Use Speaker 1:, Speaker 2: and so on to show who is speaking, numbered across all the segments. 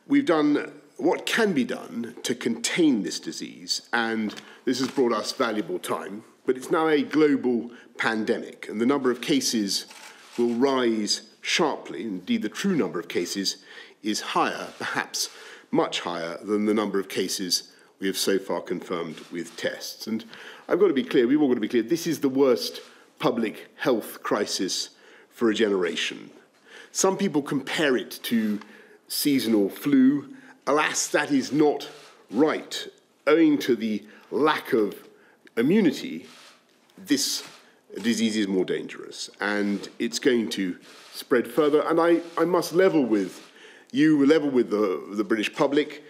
Speaker 1: We've done what can be done to contain this disease, and this has brought us valuable time, but it's now a global pandemic, and the number of cases will rise sharply. Indeed, the true number of cases is higher, perhaps much higher than the number of cases we have so far confirmed with tests. And I've got to be clear, we've all got to be clear, this is the worst public health crisis for a generation. Some people compare it to seasonal flu. Alas, that is not right. Owing to the lack of immunity, this disease is more dangerous, and it's going to spread further. And I must level with you, level with the British public.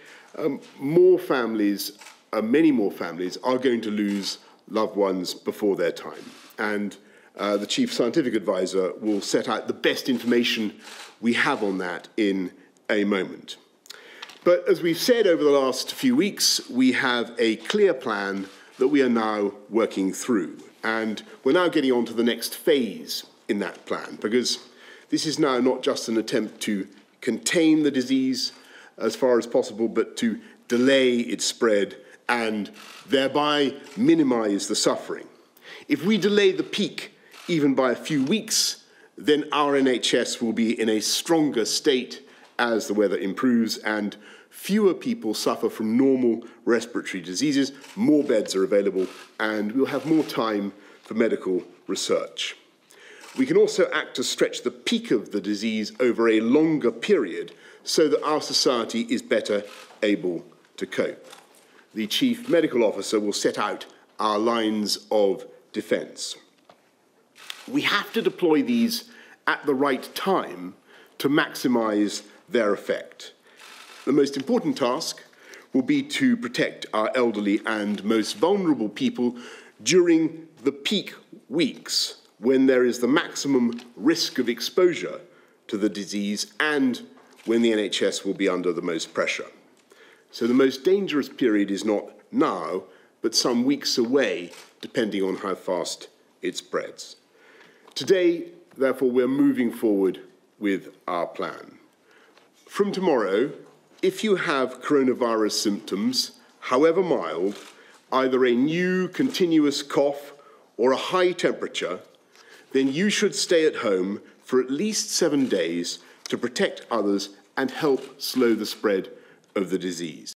Speaker 1: More families, many more families, are going to lose loved ones before their time. And the Chief Scientific Advisor will set out the best information we have on that in a moment. But as we've said over the last few weeks, we have a clear plan that we are now working through. And we're now getting on to the next phase in that plan, because this is now not just an attempt to contain the disease as far as possible, but to delay its spread and thereby minimize the suffering. If we delay the peak even by a few weeks, then our NHS will be in a stronger state as the weather improves and fewer people suffer from normal respiratory diseases, more beds are available, and we'll have more time for medical research. We can also act to stretch the peak of the disease over a longer period so that our society is better able to cope. The Chief Medical Officer will set out our lines of defence. We have to deploy these at the right time to maximise their effect. The most important task will be to protect our elderly and most vulnerable people during the peak weeks when there is the maximum risk of exposure to the disease and when the NHS will be under the most pressure. So the most dangerous period is not now, but some weeks away, depending on how fast it spreads. Today, therefore, we're moving forward with our plan. From tomorrow, if you have coronavirus symptoms, however mild, either a new continuous cough or a high temperature, then you should stay at home for at least 7 days to protect others and help slow the spread of the disease.